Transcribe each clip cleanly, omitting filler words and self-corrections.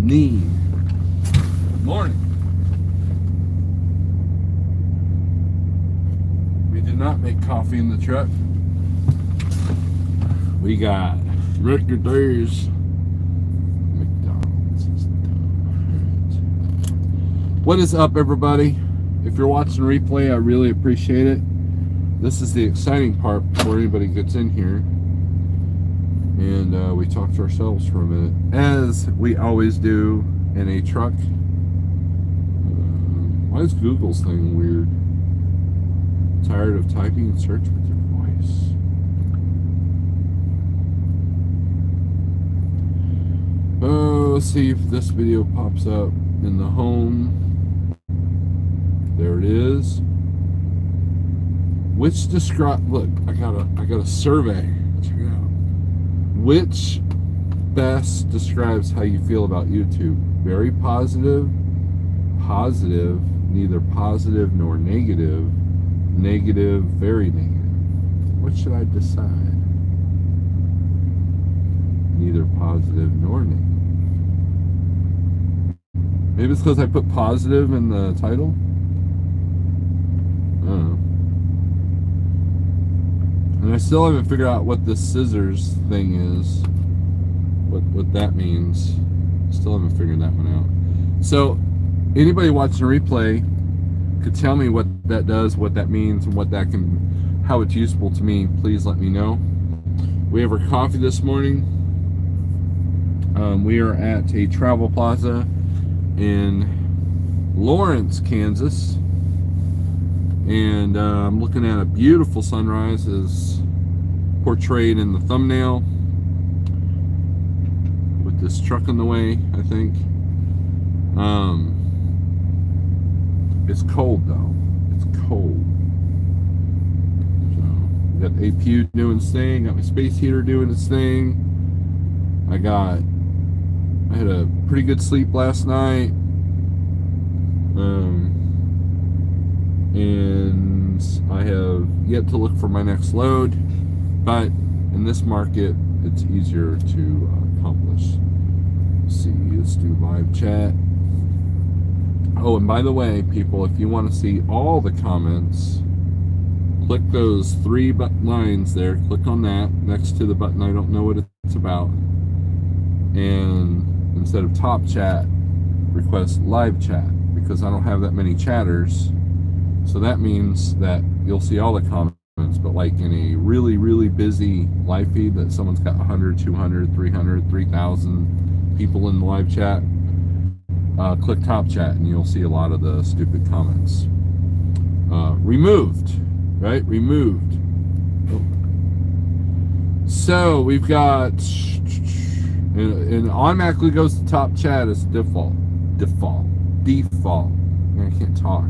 morning. Good morning. We did not make coffee in the truck. We got McDonald's. What is up, everybody? If you're watching replay, I really appreciate it. This is the exciting part before anybody gets in here. And we talk to ourselves for a minute, as we always do in a truck. Why is Google's thing weird? Tired of typing and search with your voice. Oh, let's see if this video pops up in the home. There it is. Which describe? Look, I got a survey. Check it out. Which best describes how you feel about YouTube? Very positive, positive, neither positive nor negative, negative, very negative. What should I decide? Neither positive nor negative. Maybe it's because I put positive in the title. I don't know. And I still haven't figured out what this scissors thing is. What that means. Still haven't figured that one out. So, anybody watching a replay could tell me what that does, what that means, and what that can, how it's useful to me. Please let me know. We have our coffee this morning. We are at a travel plaza in Lawrence, Kansas. And I'm looking at a beautiful sunrise as portrayed in the thumbnail with this truck in the way, I think. It's cold though. It's cold. So we got the APU doing its thing, got my space heater doing its thing. I had a pretty good sleep last night. And I have yet to look for my next load, but in this market it's easier to accomplish. Let's see, let's do live chat. Oh, and by the way, people, if you want to see all the comments, click those three lines there, click on that next to the button I don't know what it's about, and instead of top chat, request live chat, because I don't have that many chatters. So that means that you'll see all the comments, but like in a really, really busy live feed that someone's got 100, 200, 300, 3,000 people in the live chat, click top chat and you'll see a lot of the stupid comments. Removed, right? Removed. Oh. So we've got, and automatically goes to top chat as default. I can't talk.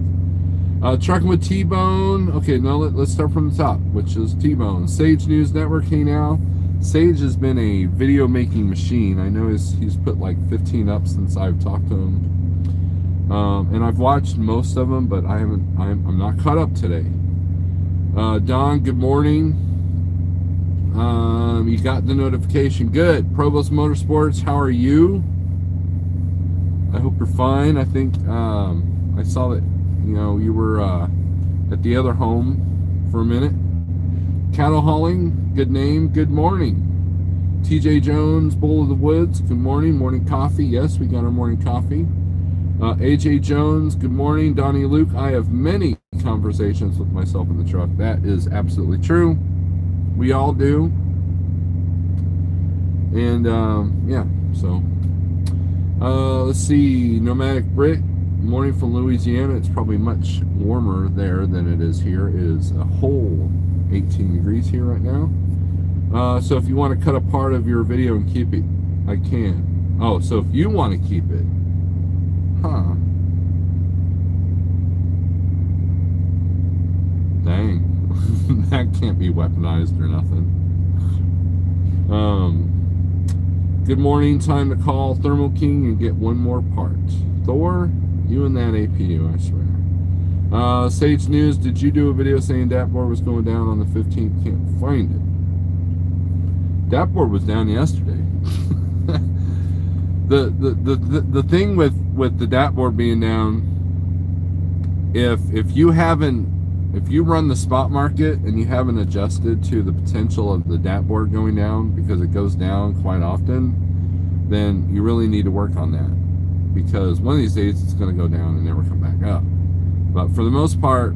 Trucking with T-Bone. Okay, now let's start from the top, which is T-Bone. Sage News Network. Hey now, Sage has been a video making machine. I know he's put like 15 up since I've talked to him, and I've watched most of them, but I'm not caught up today. Don, good morning. You got the notification. Good. Provost Motorsports, how are you? I hope you're fine. I think I saw that you were at the other home for a minute. Cattle hauling, good name, good morning. TJ Jones, Bull of the Woods, good morning. Morning coffee, yes, we got our morning coffee. AJ Jones, good morning. Donnie Luke, I have many conversations with myself in the truck. That is absolutely true. We all do. And yeah, so let's see. Nomadic Brit, morning from Louisiana. It's probably much warmer there than it is here. It is a whole 18 degrees here right now. So if you want to cut a part of your video and keep it, I can. Oh, so if you want to keep it, huh? Dang, that can't be weaponized or nothing. Good morning. Time to call Thermal King and get one more part. Thor, you and that APU, I swear. Sage News, did you do a video saying Dashboard was going down on the 15th? Can't find it. Dashboard was down yesterday. The thing with the dashboard being down, if you run the spot market and you haven't adjusted to the potential of the dashboard going down, because it goes down quite often, then you really need to work on that, because one of these days it's going to go down and never come back up. But for the most part,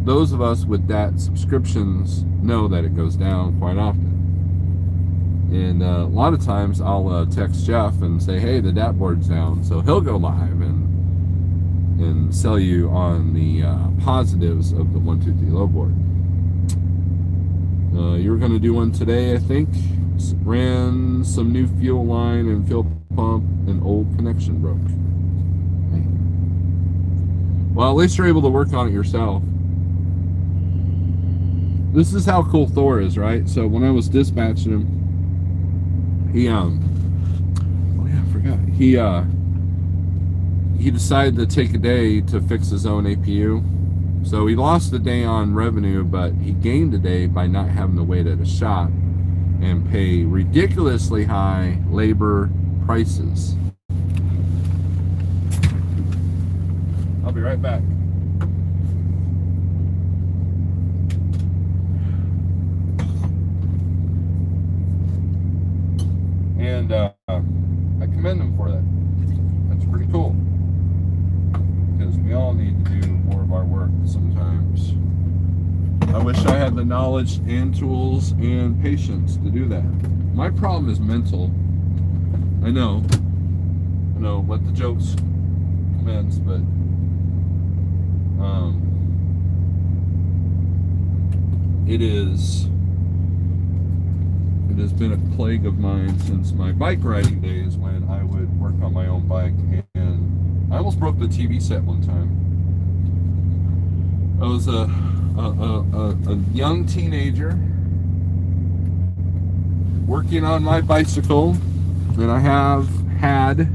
those of us with DAT subscriptions know that it goes down quite often. And a lot of times I'll text Jeff and say, hey, the DAT board's down. So he'll go live and sell you on the positives of the 123 low board. You were going to do one today, I think. Ran some new fuel line and fuel pump, and old connection broke. Well, at least you're able to work on it yourself. This is how cool Thor is, right? So when I was dispatching him, he oh yeah, I forgot. He decided to take a day to fix his own APU. So he lost a day on revenue, but he gained a day by not having to wait at a shop and pay ridiculously high labor prices. I'll be right back. And I commend them for that. That's pretty cool. Because we all need to do more of our work sometimes. I wish I had the knowledge and tools and patience to do that. My problem is mental. I know, let the jokes commence, but it has been a plague of mine since my bike riding days, when I would work on my own bike, and I almost broke the TV set one time. I was a young teenager working on my bicycle, and I have had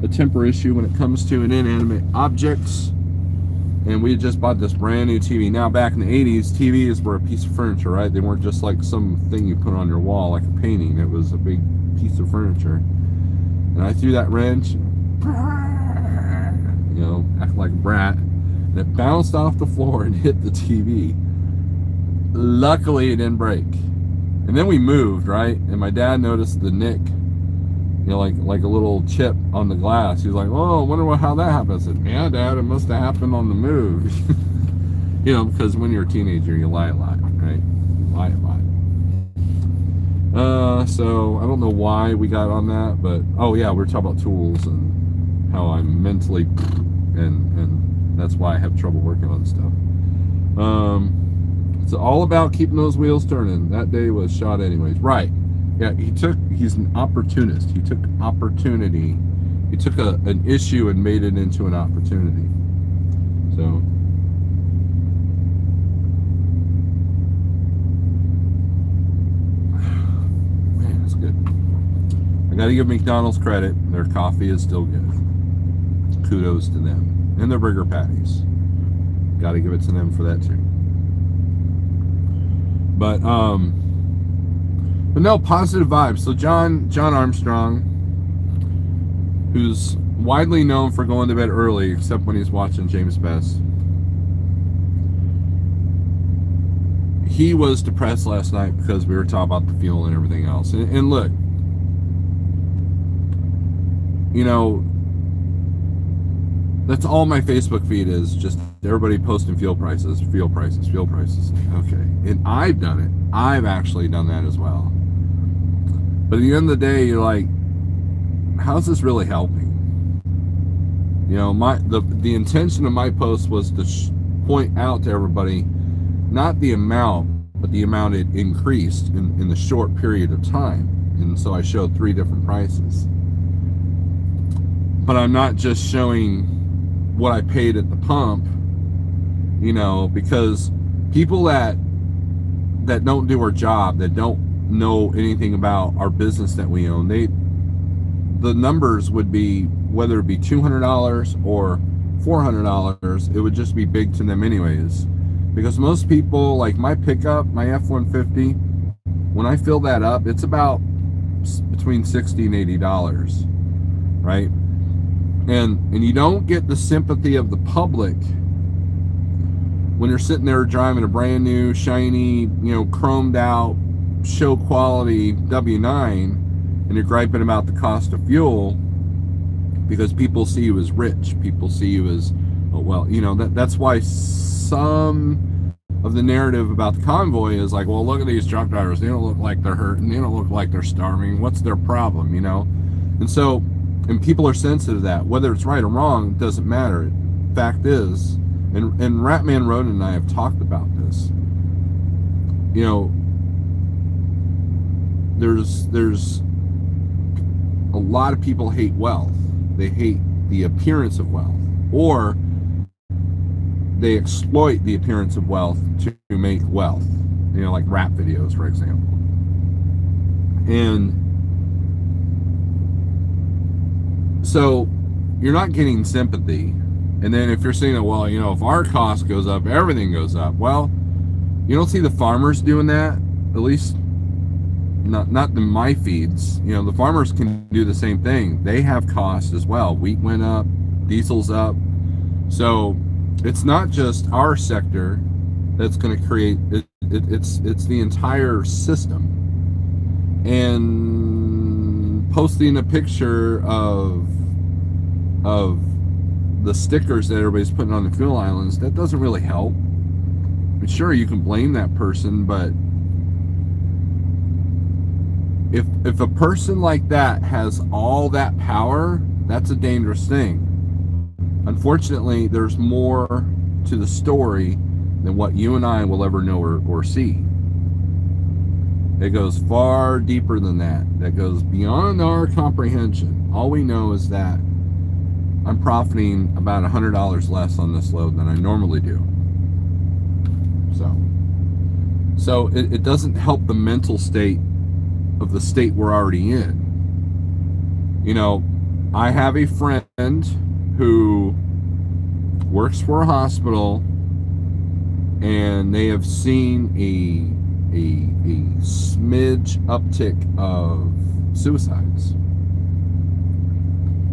a temper issue when it comes to inanimate objects. And we had just bought this brand new TV. Now, back in the 80s, TVs were a piece of furniture, right? They weren't just like some thing you put on your wall, like a painting. It was a big piece of furniture. And I threw that wrench, acting like a brat, and it bounced off the floor and hit the TV. Luckily, it didn't break. And then we moved, right? And my dad noticed the nick, like a little chip on the glass. He was like, oh, I wonder how that happened. I said, yeah, Dad, it must have happened on the move. Because when you're a teenager, you lie a lot, right? You lie a lot. So I don't know why we got on that, but oh yeah, we're talking about tools and how I'm mentally, and that's why I have trouble working on stuff. It's all about keeping those wheels turning. That day was shot anyways, right? Yeah, he's an opportunist. He took opportunity. He took an issue and made it into an opportunity. So, man, that's good. I got to give McDonald's credit. Their coffee is still good. Kudos to them. And their burger patties. Got to give it to them for that too. But no, positive vibes. So John Armstrong, who's widely known for going to bed early, except when he's watching James Best, he was depressed last night because we were talking about the fuel and everything else. And look, that's all my Facebook feed is, just everybody posting fuel prices. Okay. And I've done it. I've actually done that as well. But at the end of the day, you're like, how's this really helping? The intention of my post was to point out to everybody, not the amount, but the amount it increased in the short period of time. And so I showed 3 different prices. But I'm not just showing what I paid at the pump, because people that don't do our job, that don't know anything about our business that we own, the numbers would be, whether it be $200 or $400, it would just be big to them anyways. Because most people, like my pickup, my F-150, when I fill that up, it's about between $60 and $80. right? And you don't get the sympathy of the public when you're sitting there driving a brand new, shiny, chromed out, show quality W9, and you're griping about the cost of fuel, because people see you as rich. People see you as, oh, well, that's why some of the narrative about the convoy is like, well, look at these truck drivers. They don't look like they're hurting. They don't look like they're starving. What's their problem, And so, and people are sensitive to that. Whether it's right or wrong, it doesn't matter. Fact is, and Ratman Roden and I have talked about this, there's a lot of people hate wealth. They hate the appearance of wealth, or they exploit the appearance of wealth to make wealth, like rap videos, for example. And so you're not getting sympathy. And then if you're saying that, well, if our cost goes up, everything goes up. Well, you don't see the farmers doing that, at least not in my feeds. The farmers can do the same thing. They have costs as well. Wheat went up, diesel's up. So it's not just our sector that's going to create it. It's the entire system. And posting a picture of the stickers that everybody's putting on the fuel islands, that doesn't really help. And sure, you can blame that person, but if a person like that has all that power, that's a dangerous thing. Unfortunately, there's more to the story than what you and I will ever know or see. It goes far deeper than that. That goes beyond our comprehension. All we know is that I'm profiting about $100 less on this load than I normally do. So it doesn't help the mental state of the state we're already in. I have a friend who works for a hospital, and they have seen a smidge uptick of suicides,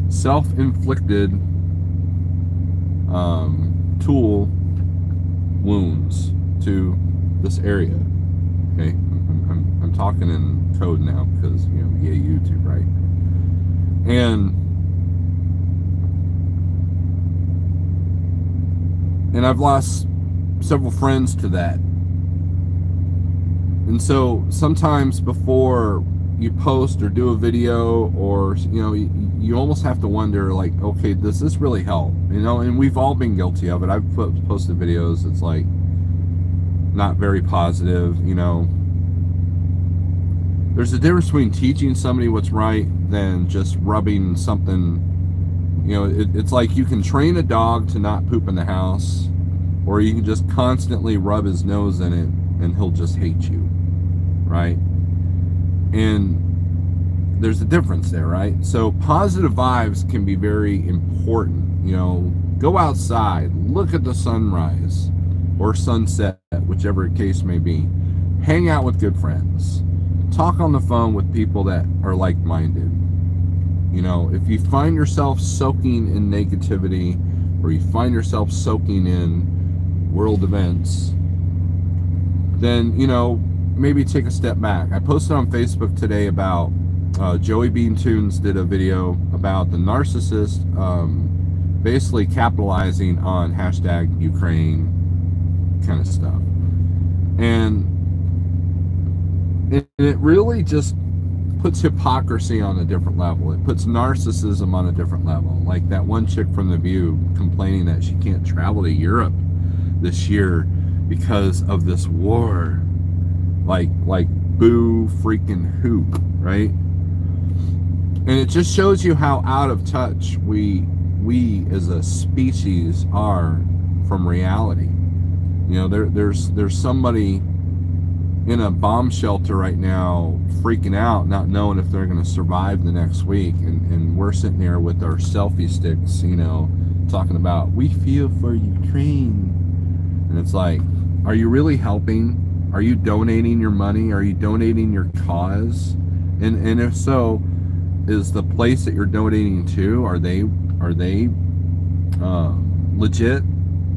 self-inflicted tool wounds to this area. Okay, I'm talking in code now because YouTube, right? And I've lost several friends to that. And so sometimes before you post or do a video, or you almost have to wonder, like, okay, does this really help? And we've all been guilty of it. I've posted videos, it's like not very positive. There's a difference between teaching somebody what's right than just rubbing something. It's like you can train a dog to not poop in the house, or you can just constantly rub his nose in it and he'll just hate you, right? And there's a difference there, right? So positive vibes can be very important. Go outside, look at the sunrise or sunset, whichever case may be. Hang out with good friends. Talk on the phone with people that are like-minded. If you find yourself soaking in negativity, or you find yourself soaking in world events, then, maybe take a step back. I posted on Facebook today about Joey Bean Tunes did a video about the narcissist basically capitalizing on hashtag Ukraine kind of stuff. And it really just puts hypocrisy on a different level. It puts narcissism on a different level. Like that one chick from The View complaining that she can't travel to Europe this year because of this war. Like boo freaking who, right? And it just shows you how out of touch we as a species are from reality. There's somebody in a bomb shelter right now freaking out, not knowing if they're going to survive the next week, and we're sitting there with our selfie sticks, talking about we feel for Ukraine. And it's like, are you really helping? Are you donating your money? Are you donating your cause? And if so, is the place that you're donating to, are they legit?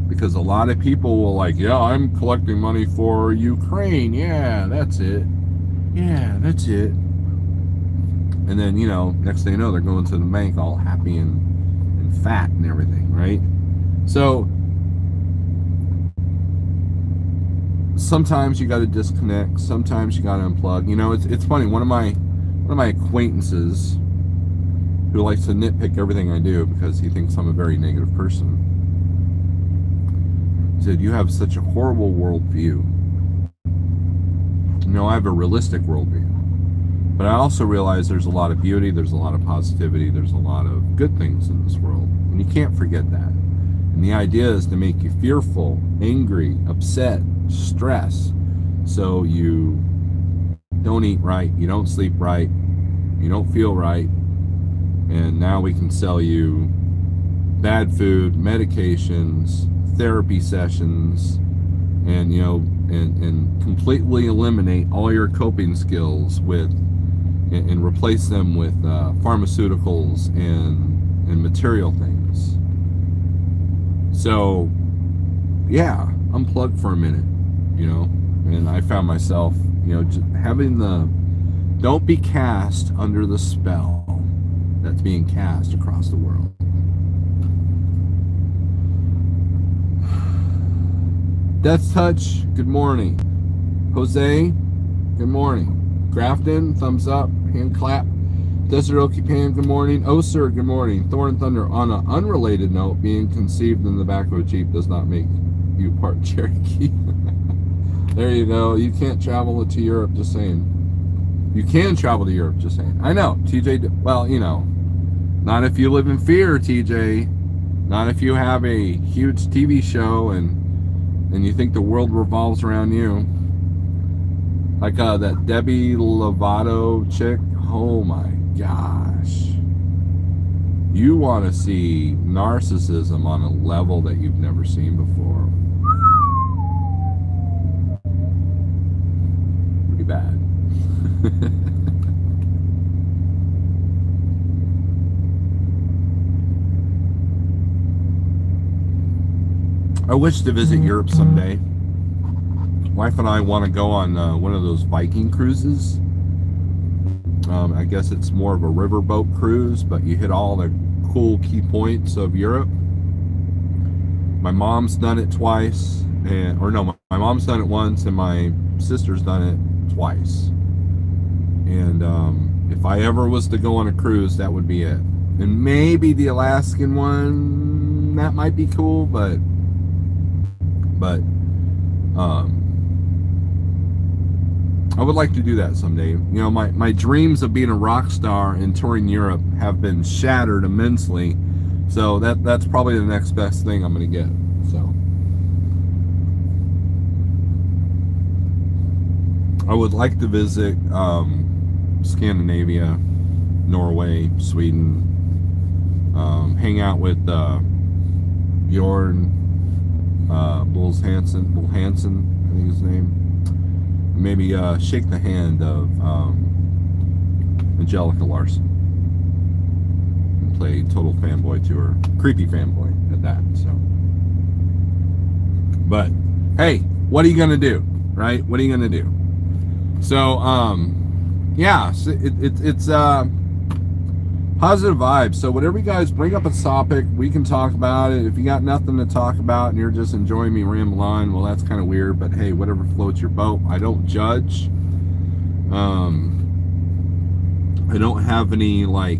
Because a lot of people will like, yeah, I'm collecting money for Ukraine. Yeah, that's it. Yeah, that's it. And then, next thing you know, they're going to the bank all happy and fat and everything, right? So sometimes you got to disconnect. Sometimes you got to unplug. It's funny. One of my acquaintances who likes to nitpick everything I do because he thinks I'm a very negative person said, "You have such a horrible worldview." I have a realistic worldview, but I also realize there's a lot of beauty, there's a lot of positivity, there's a lot of good things in this world, and you can't forget that. And the idea is to make you fearful, angry, upset, stressed, so you don't eat right, you don't sleep right, you don't feel right, and now we can sell you bad food, medications, therapy sessions, and and completely eliminate all your coping skills and replace them with pharmaceuticals and material things. So yeah, unplug for a minute, and I found myself, just having don't be cast under the spell that's being cast across the world. Death Touch, good morning. Jose, good morning. Grafton, thumbs up, hand clap. Desert Okie Pan, good morning. Oh, sir, good morning. Thor and Thunder, on an unrelated note, being conceived in the back of a Jeep does not make you part Cherokee. There you go. You can't travel to Europe, just saying. You can travel to Europe, just saying. I know, TJ, well, not if you live in fear, TJ. Not if you have a huge TV show and you think the world revolves around you. Like that Debbie Lovato chick. Oh my gosh. You want to see narcissism on a level that you've never seen before. Pretty bad. I wish to visit Europe someday. Wife and I want to go on one of those Viking cruises. I guess it's more of a riverboat cruise, but you hit all the cool key points of Europe. My mom's done it twice, my mom's done it once, and my sister's done it twice. And if I ever was to go on a cruise, that would be it. And maybe the Alaskan one, that might be cool, but I would like to do that someday. My dreams of being a rock star and touring Europe have been shattered immensely. So that's probably the next best thing I'm going to get. So I would like to visit Scandinavia, Norway, Sweden, hang out with Bjorn Bull Hansen, I think his name. Maybe shake the hand of Angelica Larson and play Total Fanboy to her. Creepy fanboy at that. So, but hey, what are you gonna do, right? What are you gonna do? So, yeah, it's positive vibes. So whatever you guys bring up a topic, we can talk about it. If you got nothing to talk about and you're just enjoying me ramble on, well, that's kind of weird, but hey, whatever floats your boat. I don't judge. I don't have any life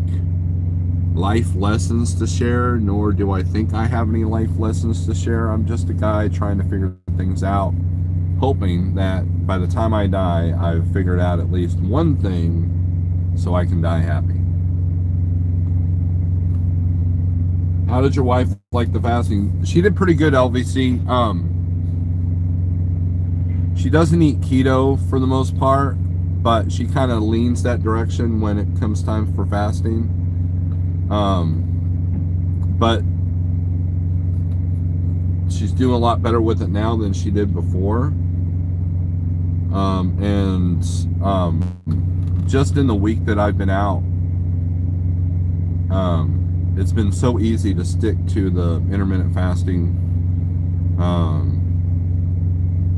lessons to share, nor do I think I have any life lessons to share. I'm just a guy trying to figure things out, hoping that by the time I die, I've figured out at least one thing so I can die happy. How did your wife like the fasting? She did pretty good, LVC. She doesn't eat keto for the most part, but she kind of leans that direction when it comes time for fasting. But she's doing a lot better with it now than she did before. Just in the week that I've been out, It's been so easy to stick to the intermittent fasting,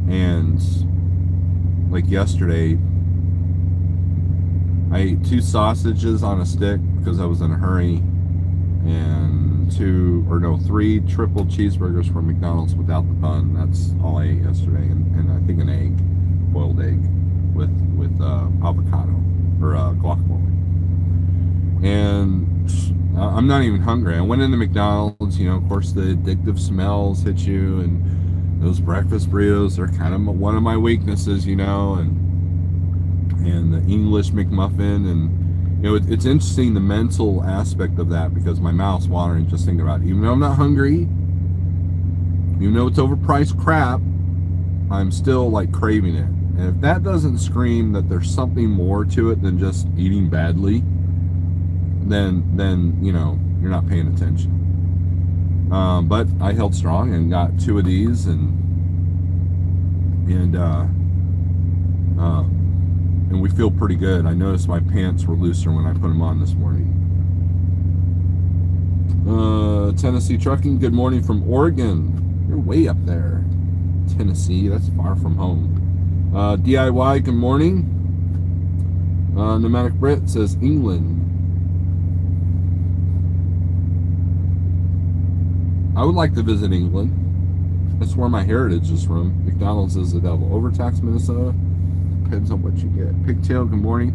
and like yesterday, I ate 2 sausages on a stick because I was in a hurry, and 3 triple cheeseburgers from McDonald's without the bun. That's all I ate yesterday, and I think an egg, boiled egg, with avocado or guacamole. And I'm not even hungry. I went into McDonald's. Of course, the addictive smells hit you, and those breakfast burritos are kind of one of my weaknesses, and the English McMuffin, and it's interesting, the mental aspect of that, because my mouth's watering just thinking about it. Even though I'm not hungry, even though it's overpriced crap, I'm still like craving it. And if that doesn't scream that there's something more to it than just eating badly, then you're not paying attention. But I held strong and got 2 of these, and we feel pretty good. I noticed my pants were looser when I put them on this morning. Tennessee Trucking, good morning from Oregon. You're way up there. Tennessee, that's far from home. DIY, good morning. Pneumatic Brit says England. I would like to visit England. That's where my heritage is from. McDonald's is the devil. Overtaxed Minnesota. Depends on what you get. Pigtail, good morning.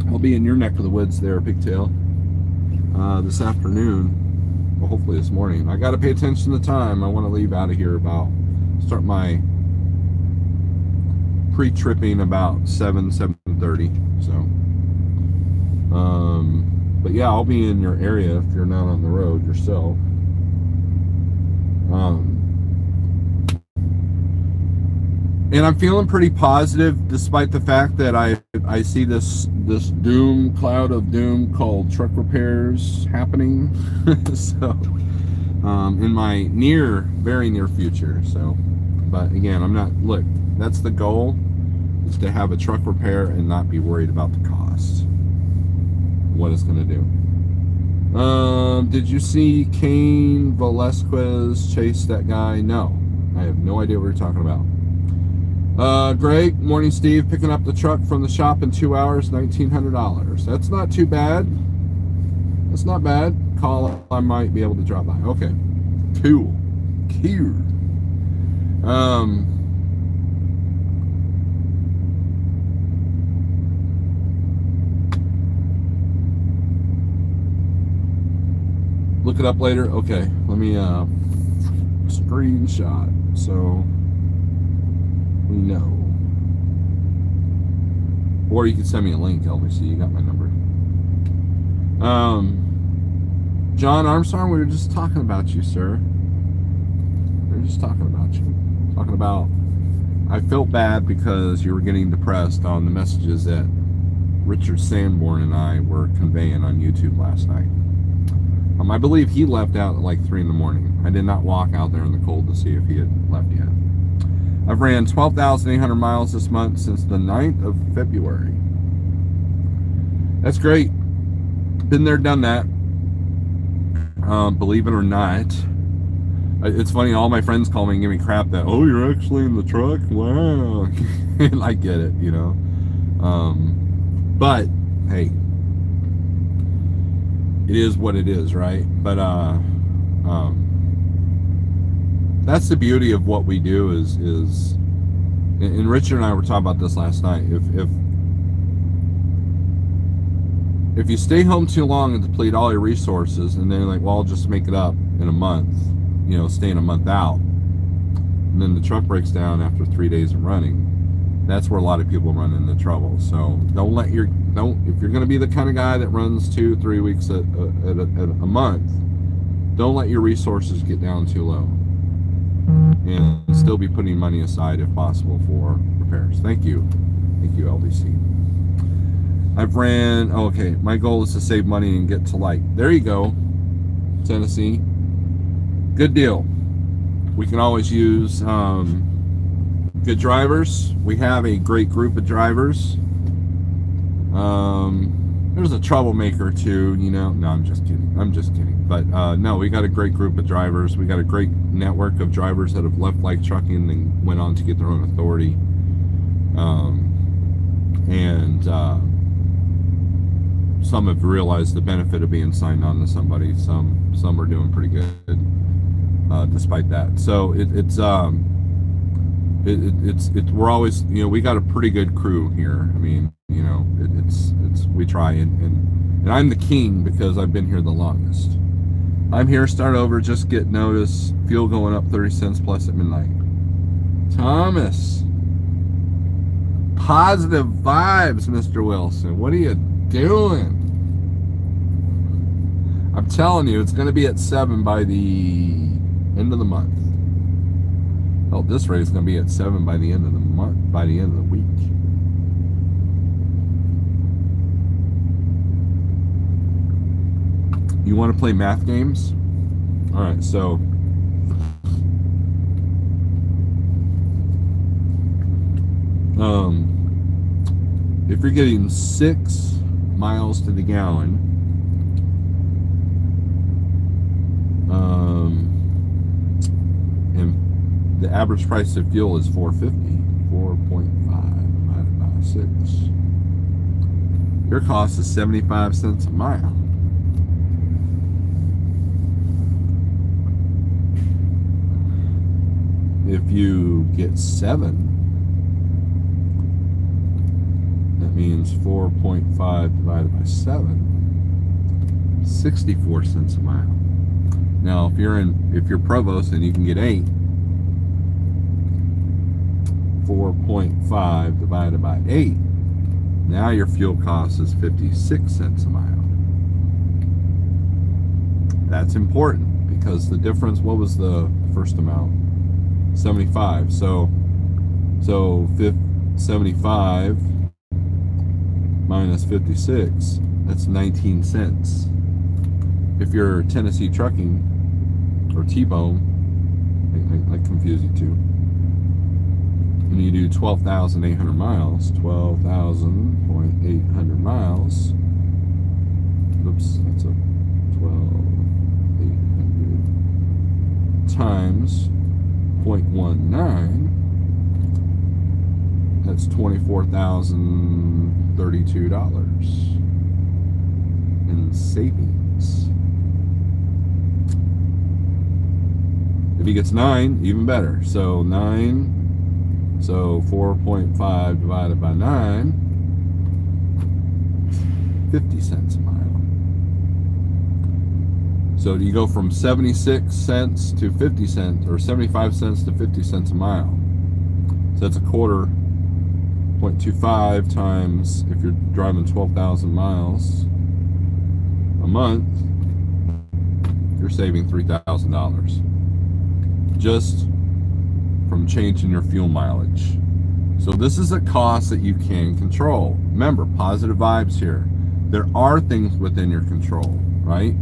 I'll be in your neck of the woods there, Pigtail, this afternoon. Well, hopefully this morning. I got to pay attention to the time. I want to leave out of here start my pre-tripping about 7:30. So, but yeah, I'll be in your area if you're not on the road yourself. And I'm feeling pretty positive, despite the fact that I see this cloud of doom called truck repairs happening. So, in my very near future. So, but again, look, that's the goal, is to have a truck repair and not be worried about the cost, what it's going to do. Did you see Cain Velasquez chase that guy? No, I have no idea what you're talking about. Greg, morning Steve, picking up the truck from the shop in 2 hours, $1,900. That's not too bad. That's not bad. Call, I might be able to drop by. Okay. Cool. Look it up later. Okay. Let me screenshot so we know. Or you can send me a link, LBC. You got my number. John Armstrong, we were just talking about you, sir. We were just talking about you. Talking about, I felt bad because you were getting depressed on the messages that Richard Sanborn and I were conveying on YouTube last night. I believe he left out at like 3 in the morning. I did not walk out there in the cold to see if he had left yet. I've ran 12,800 miles this month since the 9th of February. That's great. Been there, done that. Believe it or not. It's funny, all my friends call me and give me crap that, oh, you're actually in the truck? Wow. And I get it, But, hey, it is what it is, right? But that's the beauty of what we do is and Richard and I were talking about this last night. If you stay home too long and deplete all your resources, and then like, well, I'll just make it up in a month, staying a month out, and then the truck breaks down after 3 days of running, that's where a lot of people run into trouble. So if you're going to be the kind of guy that runs 2-3 weeks at a month, don't let your resources get down too low, and still be putting money aside if possible for repairs. Thank you LBC. I've ran, okay, my goal is to save money and get to light. There you go, Tennessee. Good deal. We can always use good drivers. We have a great group of drivers. there's a troublemaker too, you know. No, I'm just kidding. I'm just kidding. But no, we got a great group of drivers. We got a great network of drivers that have left light trucking and went on to get their own authority. And some have realized the benefit of being signed on to somebody. Some are doing pretty good despite that. So it's we're always, you know, we got a pretty good crew here. I mean, you know, it's we try and I'm the king because I've been here the longest. I'm here, start over, just get notice, fuel going up 30 cents plus at midnight. Thomas, positive vibes, Mr. Wilson. What are you doing? I'm telling you, it's going to be at 7 by the end of the month. Oh, this rate is going to be at 7 by the end of the month, by the end of the week. You want to play math games? All right, so if you're getting 6 miles to the gallon, and the average price of fuel is $4.50, 4.5 divided by 6. Your cost is 75 cents a mile. If you get 7, that means 4.5 divided by 7, 64 cents a mile. Now, if you're Provost and you can get 8, 4.5 divided by 8, now your fuel cost is 56 cents a mile. That's important because the difference, what was the first amount? 75. So 75 minus 56, that's 19 cents. If you're Tennessee Trucking or T-Bone, I confuse you too, and you do 12,800 miles, 12,800 miles, oops, that's a 12,800 times 0.19, that's $24,032 in savings. If he gets 9, even better. So 9, so 4.5 divided by 9, 50 cents a mile. So you go from 76 cents to 50 cents, or 75 cents to 50 cents a mile. So that's a quarter, 0.25 times, if you're driving 12,000 miles a month, you're saving $3,000 just from changing your fuel mileage. So this is a cost that you can control. Remember, positive vibes here. There are things within your control, right?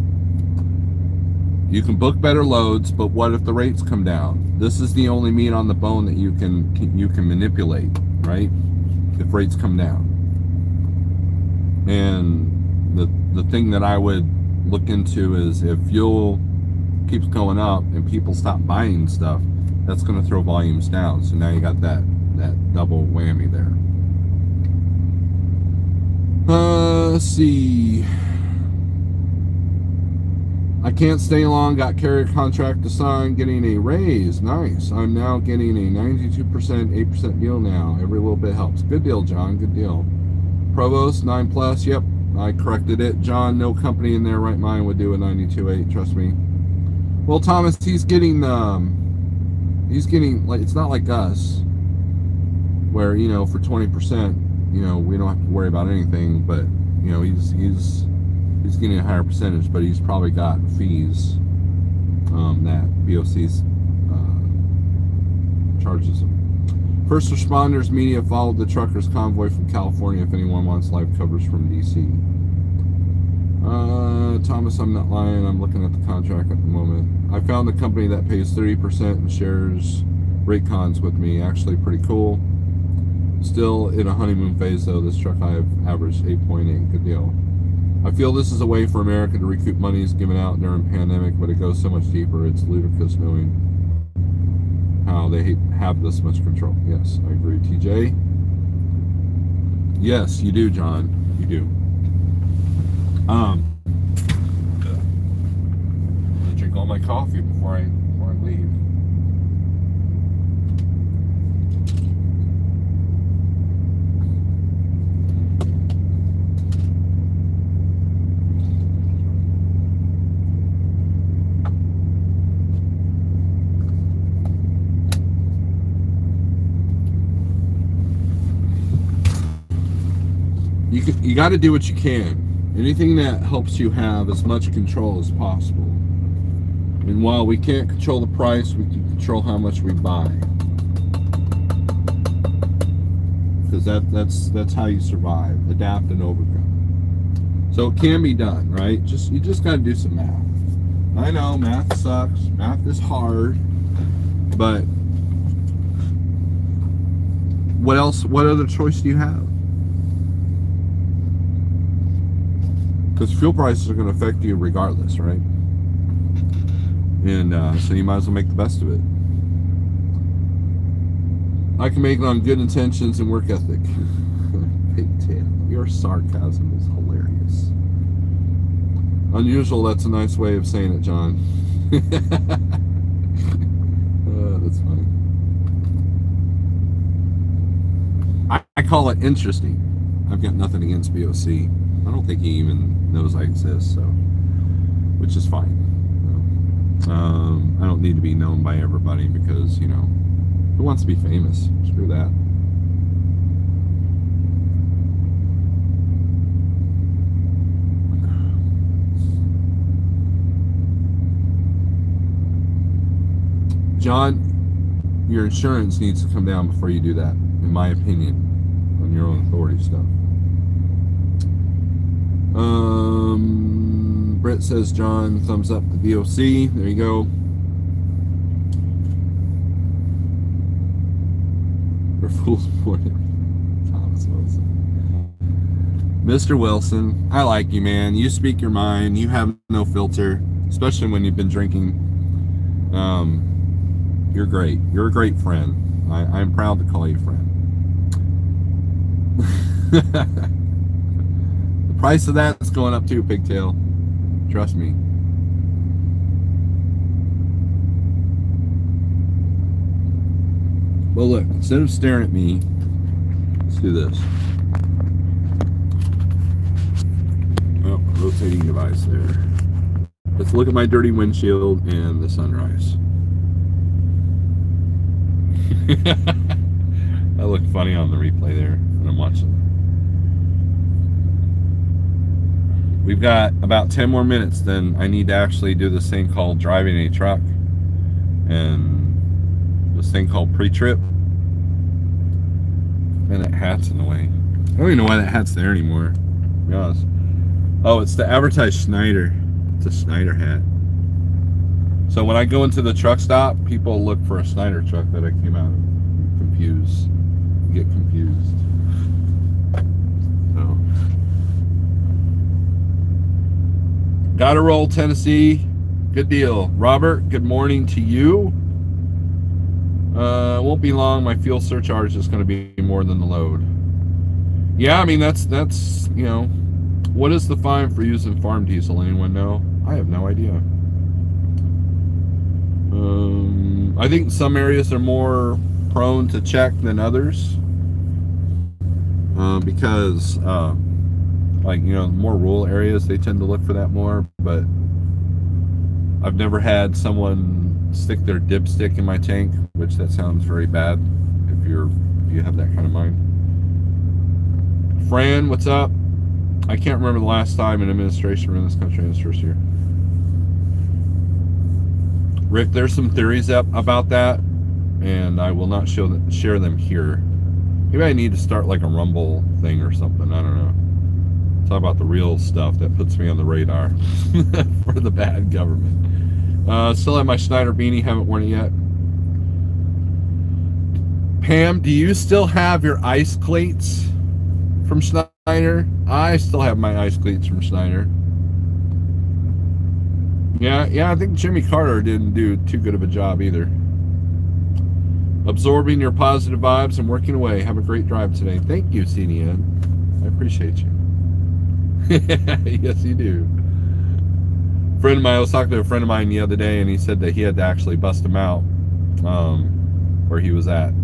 You can book better loads, but what if the rates come down? This is the only meat on the bone that you can manipulate, right? If rates come down. And the thing that I would look into is if fuel keeps going up and people stop buying stuff, that's going to throw volumes down. So now you got that double whammy there. Let's see. I can't stay long. Got carrier contract to sign. Getting a raise. Nice. I'm now getting a 92%, 8% deal now. Every little bit helps. Good deal, John. Good deal. Provost, 9 plus. Yep. I corrected it. John, no company in their right mind would do a 92.8. Trust me. Well, Thomas, he's getting like, it's not like us where, you know, for 20%, you know, we don't have to worry about anything, but, you know, he's getting a higher percentage, but he's probably got fees that BOC's charges him. First responders media followed the truckers convoy from California. If anyone wants live coverage from DC. Thomas, I'm not lying. I'm looking at the contract at the moment. I found a company that pays 30% and shares rate cons with me. Actually pretty cool. Still in a honeymoon phase though. This truck I have averaged 8.8. Good deal. I feel this is a way for America to recoup monies given out during pandemic, but it goes so much deeper. It's ludicrous knowing how they have this much control. Yes, I agree, TJ. Yes, you do, John. You do. I'm gonna drink all my coffee before I leave. You got to do what you can. Anything that helps you have as much control as possible. And while we can't control the price, we can control how much we buy. Because that's how you survive, adapt and overcome. So it can be done, right? You just got to do some math. I know math sucks. Math is hard, but what else? What other choice do you have? Because fuel prices are going to affect you regardless, right? And so you might as well make the best of it. I can make it on good intentions and work ethic. Pigtail. Your sarcasm is hilarious. Unusual, that's a nice way of saying it, John. That's funny. I call it interesting. I've got nothing against BOC. I don't think he even knows I exist, so, which is fine. I don't need to be known by everybody because, you know, who wants to be famous? Screw that. John, your insurance needs to come down before you do that, in my opinion, on your own authority stuff. Brett says, John, thumbs up the DOC. There you go. For Fool's Morning. Thomas Wilson. Mr. Wilson, I like you, man. You speak your mind. You have no filter, especially when you've been drinking. You're great. You're a great friend. I'm proud to call you friend. The price of that's going up too, Pigtail. Trust me. Well, look, instead of staring at me, let's do this. Oh, rotating device there. Let's look at my dirty windshield and the sunrise. That looked funny on the replay there when I'm watching. We've got about 10 more minutes, then I need to actually do this thing called driving a truck and this thing called pre-trip. Man, that hat's in the way. I don't even know why that hat's there anymore, to be honest. Oh, it's to advertise Schneider. It's a Schneider hat. So when I go into the truck stop, people look for a Schneider truck that I came out of. Confused. Get confused. So. Gotta roll, Tennessee. Good deal. Robert, good morning to you. It won't be long. My fuel surcharge is going to be more than the load. Yeah, I mean, that's you know, what is the fine for using farm diesel? Anyone know? I have no idea. I think some areas are more prone to check than others. Because, like, you know, more rural areas, they tend to look for that more, but I've never had someone stick their dipstick in my tank, which that sounds very bad if you have that kind of mind. Fran, what's up? I can't remember the last time an administration ran this country in its first year. Rick, there's some theories about that, and I will not share them here. Maybe I need to start like a Rumble thing or something. I don't know. Talk about the real stuff that puts me on the radar for the bad government. Still have my Schneider beanie, haven't worn it yet. Pam, do you still have your ice cleats from Schneider? Schneider. I still have my ice cleats from Schneider. Yeah, I think Jimmy Carter didn't do too good of a job either. Absorbing your positive vibes and working away. Have a great drive today. Thank you, CDN. I appreciate you. Yes, you do. Friend of mine, I was talking to a friend of mine the other day, and he said that he had to actually bust him out where he was at.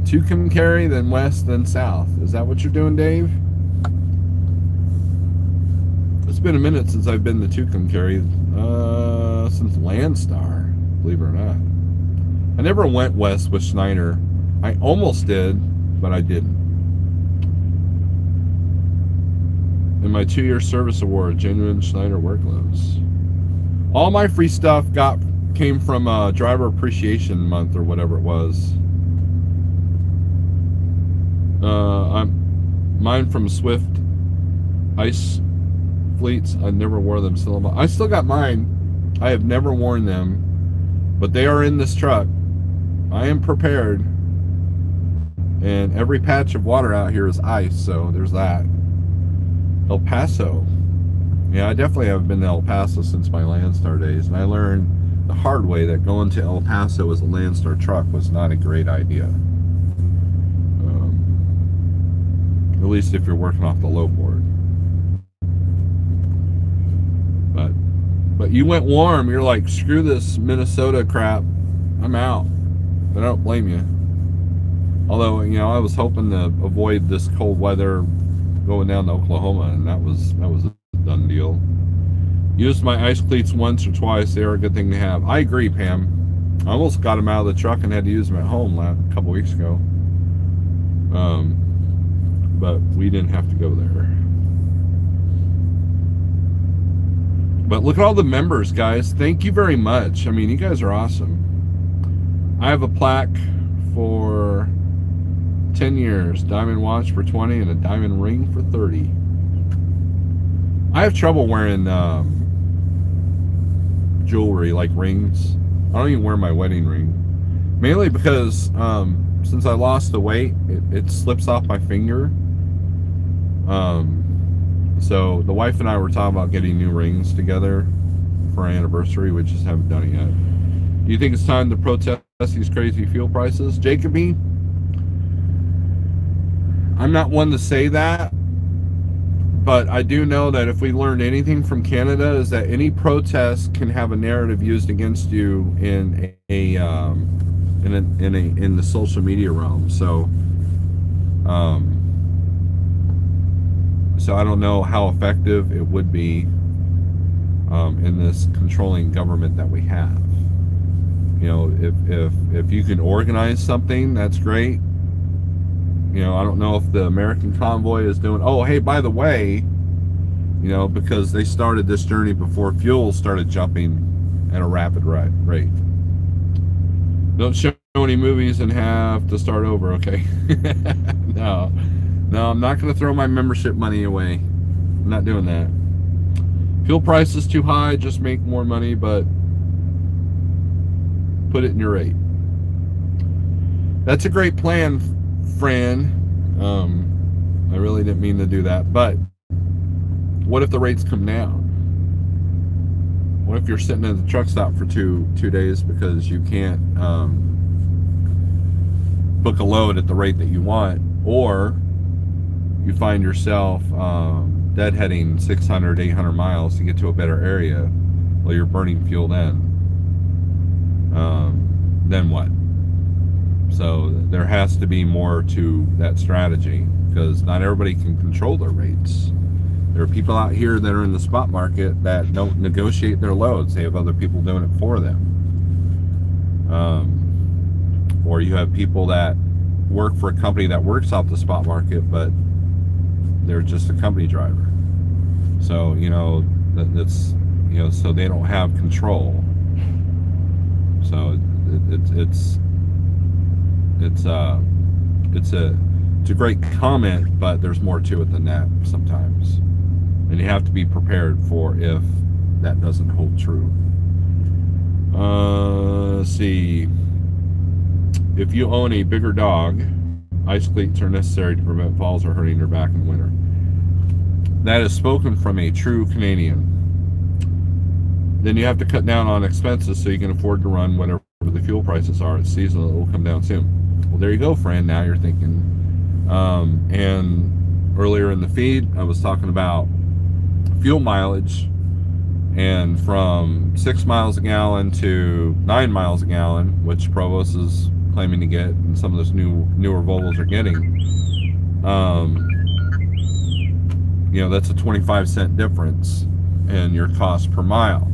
Tucumcari, then west, then south. Is that what you're doing, Dave? It's been a minute since I've been to Tucumcari, since Landstar, believe it or not. I never went west with Schneider. I almost did, but I didn't. In my 2-year service award, genuine Schneider work gloves. All my free stuff came from Driver Appreciation Month or whatever it was. Mine from Swift Ice Fleets. I never wore them. I still got mine. I have never worn them, but they are in this truck. I am prepared, and every patch of water out here is ice, so there's that. El Paso. Yeah, I definitely haven't been to El Paso since my Landstar days, and I learned the hard way that going to El Paso as a Landstar truck was not a great idea. At least if you're working off the low board. But you went warm. You're like, screw this Minnesota crap. I'm out. But I don't blame you. Although, I was hoping to avoid this cold weather going down to Oklahoma, and that was a done deal. Used my ice cleats once or twice. They are a good thing to have. I agree, Pam. I almost got them out of the truck and had to use them at home a couple weeks ago. But we didn't have to go there. But look at all the members, guys. Thank you very much. I mean, you guys are awesome. I have a plaque for 10 years, diamond watch for 20, and a diamond ring for 30. I have trouble wearing jewelry like rings. I don't even wear my wedding ring. Mainly because since I lost the weight, it slips off my finger. So the wife and I were talking about getting new rings together for our anniversary. We just haven't done it yet. Do you think it's time to protest these crazy fuel prices? Jacoby, I'm not one to say that, but I do know that if we learned anything from Canada is that any protest can have a narrative used against you in the social media realm. So I don't know how effective it would be in this controlling government that we have. If you can organize something, that's great. I don't know if the American convoy is doing, oh, hey, by the way, because they started this journey before fuel started jumping at a rapid rate. Don't show any movies and have to start over, okay? No, I'm not going to throw my membership money away. I'm not doing that. Fuel price is too high, just make more money, but put it in your rate. That's a great plan, Fran. I really didn't mean to do that, but what if the rates come down? What if you're sitting at the truck stop for two days because you can't book a load at the rate that you want, or you find yourself deadheading 600, 800 miles to get to a better area while you're burning fuel then what? So there has to be more to that strategy, because not everybody can control their rates. There are people out here that are in the spot market that don't negotiate their loads. They have other people doing it for them. Or you have people that work for a company that works off the spot market, but they're just a company driver. So, that's, so they don't have control. So it's a great comment, but there's more to it than that sometimes. And you have to be prepared for if that doesn't hold true. Let's see. If you own a bigger dog, Ice cleats are necessary to prevent falls or hurting your back in winter. That is spoken from a true Canadian. Then you have to cut down on expenses so you can afford to run whatever the fuel prices are. It's seasonal. It will come down soon. Well, there you go, friend. Now you're thinking. And earlier in the feed, I was talking about fuel mileage, and from 6 miles a gallon to 9 miles a gallon, which Provost is claiming to get, and some of those newer Volvos are getting. That's a 25-cent difference in your cost per mile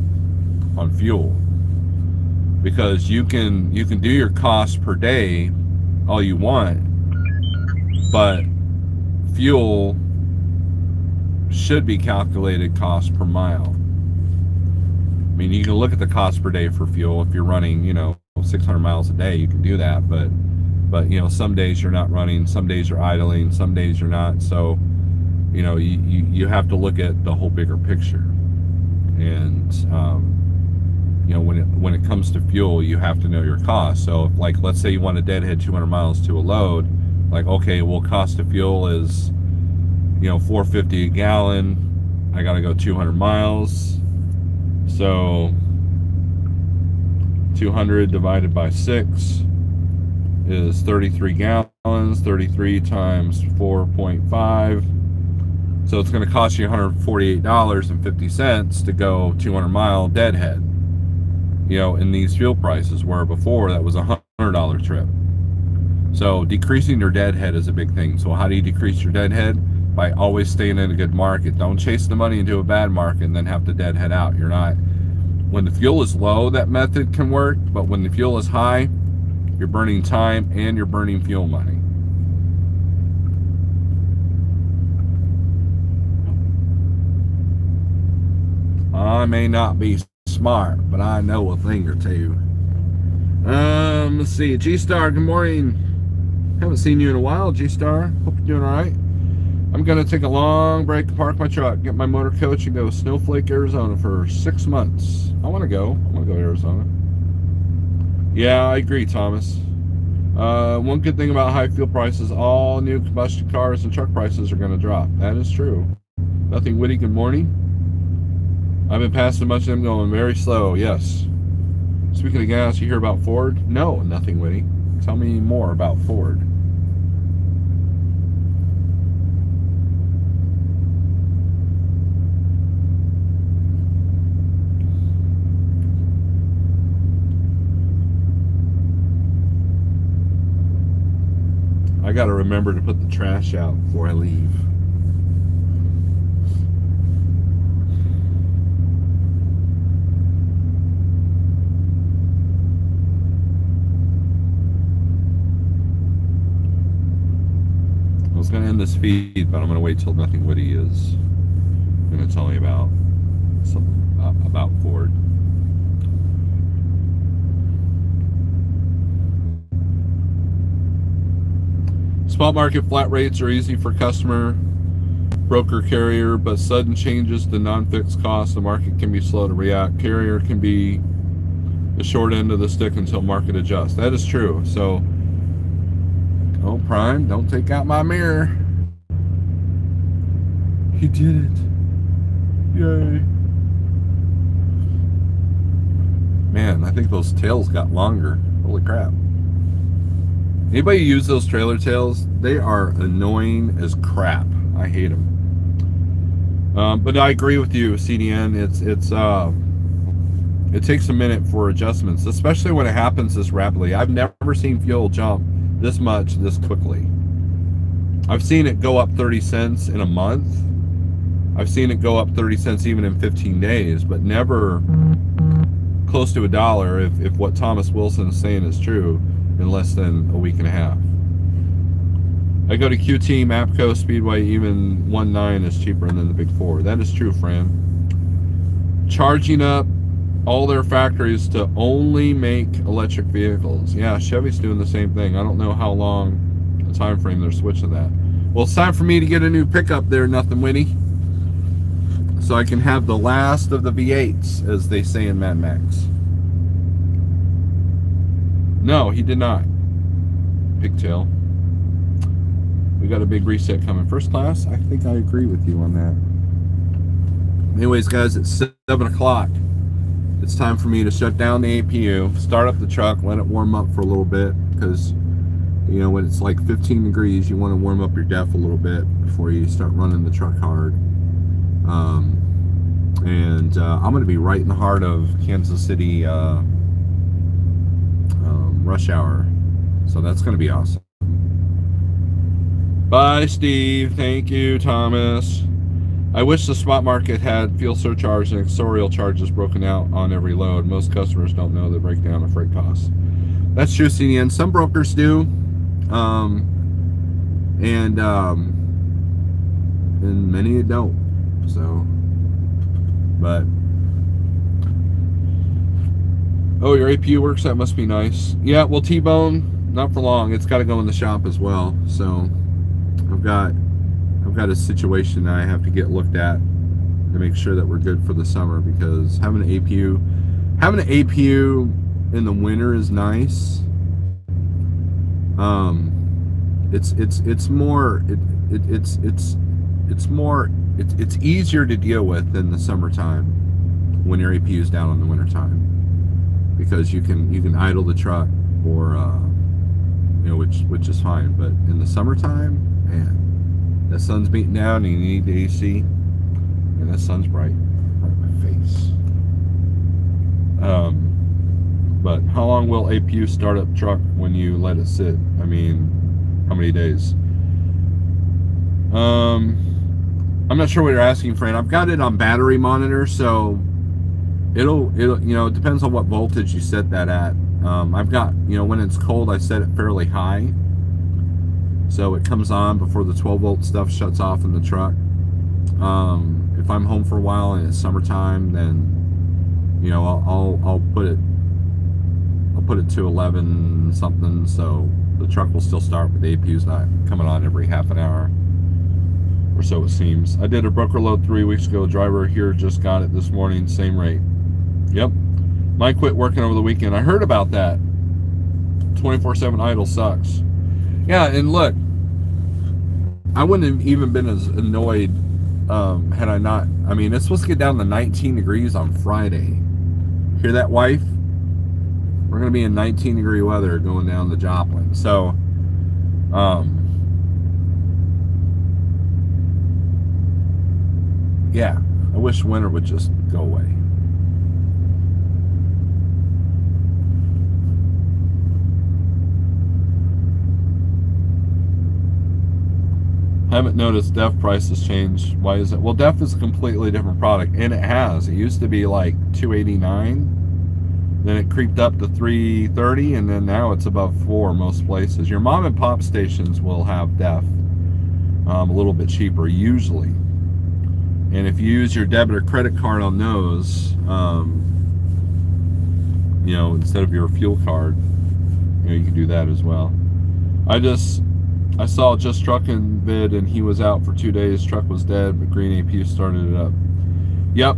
on fuel, because you can do your cost per day all you want, but fuel should be calculated cost per mile. I mean, you can look at the cost per day for fuel. If you're running 600 miles a day, you can do that, but some days you're not running, some days you're idling, some days you're not. So you have to look at the whole bigger picture. And when it comes to fuel, you have to know your cost. So if, like, let's say you want to deadhead 200 miles to a load, like, okay, well, cost of fuel is $4.50 a gallon. I got to go 200 miles. So 200 divided by 6 is 33 gallons. 33 times 4.5. So it's going to cost you $148.50 to go 200 mile deadhead. In these fuel prices, where before that was a $100 trip. So decreasing your deadhead is a big thing. So how do you decrease your deadhead? By always staying in a good market. Don't chase the money into a bad market and then have to deadhead out. You're not. When the fuel is low, that method can work, but when the fuel is high, you're burning time and you're burning fuel money. I may not be smart, but I know a thing or two. Let's see. G-Star, good morning. Haven't seen you in a while, G-Star. Hope you're doing all right. I'm going to take a long break to park my truck, get my motor coach, and go to Snowflake, Arizona for 6 months. I want to go to Arizona. Yeah, I agree, Thomas. One good thing about high fuel prices, all new combustion cars and truck prices are going to drop. That is true. Nothing witty, good morning. I've been passing much of them going very slow, yes. Speaking of gas, you hear about Ford? No, nothing witty. Tell me more about Ford. I got to remember to put the trash out before I leave. I was going to end this feed, but I'm going to wait till Nothing Witty is going to tell me about something about Ford. Spot market flat rates are easy for customer, broker, carrier, but sudden changes to non-fixed costs, the market can be slow to react. Carrier can be the short end of the stick until market adjusts. That is true. So, oh, Prime, don't take out my mirror. He did it. Yay. Man, I think those tails got longer. Holy crap. Anybody use those trailer tails? They are annoying as crap. I hate them. But I agree with you, CDN. It takes a minute for adjustments, especially when it happens this rapidly. I've never seen fuel jump this much this quickly. I've seen it go up 30 cents in a month. I've seen it go up 30 cents even in 15 days, but never close to $1 if what Thomas Wilson is saying is true in less than a week and a half. I go to QT, Mapco, Speedway, even 1.9 is cheaper than the big four. That is true, Fran. Charging up all their factories to only make electric vehicles. Yeah, Chevy's doing the same thing. I don't know how long the time frame they're switching that. Well, it's time for me to get a new pickup there, Nothing Witty, so I can have the last of the V8s, as they say in Mad Max. No, he did not. Pigtail. We got a big reset coming. First class, I think I agree with you on that. Anyways, guys, it's 7 o'clock. It's time for me to shut down the APU, start up the truck, let it warm up for a little bit, because, you know, when it's like 15 degrees, you want to warm up your def a little bit before you start running the truck hard. I'm going to be right in the heart of Kansas City rush hour, so that's going to be awesome. Bye, Steve. Thank you, Thomas. I wish the spot market had fuel surcharge and accessorial charges broken out on every load. Most customers don't know the breakdown of freight costs. That's true, CDN. Some brokers do, and many don't. So, but oh, your APU works. That must be nice. Yeah. Well, T-Bone, not for long. It's got to go in the shop as well. So, I've got a situation that I have to get looked at to make sure that we're good for the summer, because having an APU in the winter is nice. It's easier to deal with than the summertime when your APU is down in the wintertime, because you can idle the truck, or which is fine. But in the summertime, man, the sun's beating down and you need the AC, and the sun's bright in my face. But how long will APU start up truck when you let it sit? I mean, how many days? I'm not sure what you're asking, Fran. I've got it on battery monitor, so it'll it depends on what voltage you set that at. I've got, when it's cold, I set it fairly high, so it comes on before the 12 volt stuff shuts off in the truck. If I'm home for a while and it's summertime, then I'll put it to 11 something, so the truck will still start, but the APU's not coming on every half an hour, or so it seems. I did a broker load 3 weeks ago. Driver here just got it this morning, same rate. Yep. Mine quit working over the weekend. I heard about that. 24/7 idle sucks. Yeah, and look, I wouldn't have even been as annoyed had I not. I mean, it's supposed to get down to 19 degrees on Friday. Hear that, wife? We're going to be in 19 degree weather going down to Joplin. So, yeah, I wish winter would just go away. Haven't noticed DEF prices change. Why is it? Well, DEF is a completely different product, and it has. It used to be like $289, then it creeped up to $330, and then now it's above $4 most places. Your mom and pop stations will have DEF a little bit cheaper usually, and if you use your debit or credit card on those, instead of your fuel card, you can do that as well. I saw Just Truckin' vid, and he was out for 2 days. Truck was dead, but green APU started it up. Yep.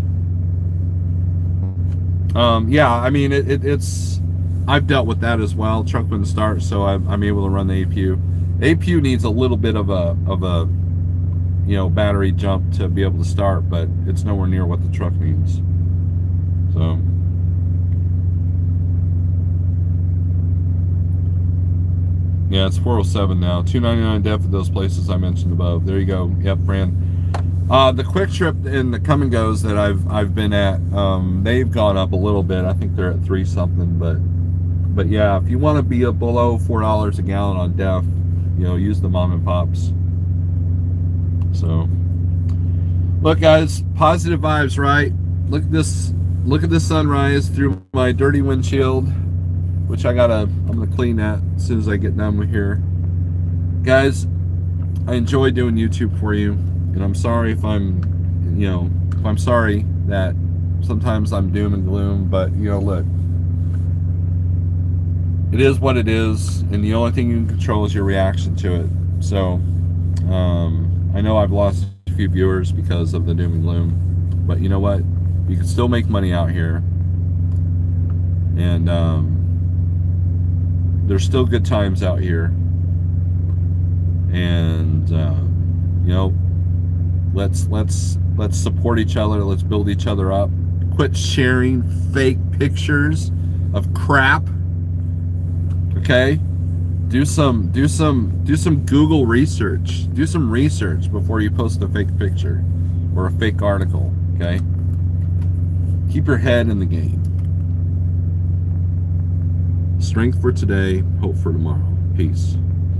Yeah, I mean, it's I've dealt with that as well. Truck wouldn't start, so I'm able to run the APU. APU needs a little bit of a battery jump to be able to start, but it's nowhere near what the truck needs. So. Yeah, it's 407 now. $299 DEF at those places I mentioned above. There you go. Yep, Fran. The Quick Trip and the Come and Goes that I've been at, they've gone up a little bit. I think they're at 3 something, but yeah, if you want to be below $4 a gallon on DEF, use the mom and pops. So, look, guys, positive vibes, right? Look at this sunrise through my dirty windshield, which I'm gonna clean that as soon as I get done with here. Guys, I enjoy doing YouTube for you, and I'm sorry if I'm sorry that sometimes I'm doom and gloom, but look, it is what it is, and the only thing you can control is your reaction to it. So, I know I've lost a few viewers because of the doom and gloom, but you know what? You can still make money out here, and there's still good times out here, And you know, let's support each other. Let's build each other up. Quit sharing fake pictures of crap. Okay? Do some Google research. Do some research before you post a fake picture or a fake article. Okay? Keep your head in the game. Strength for today, hope for tomorrow. Peace.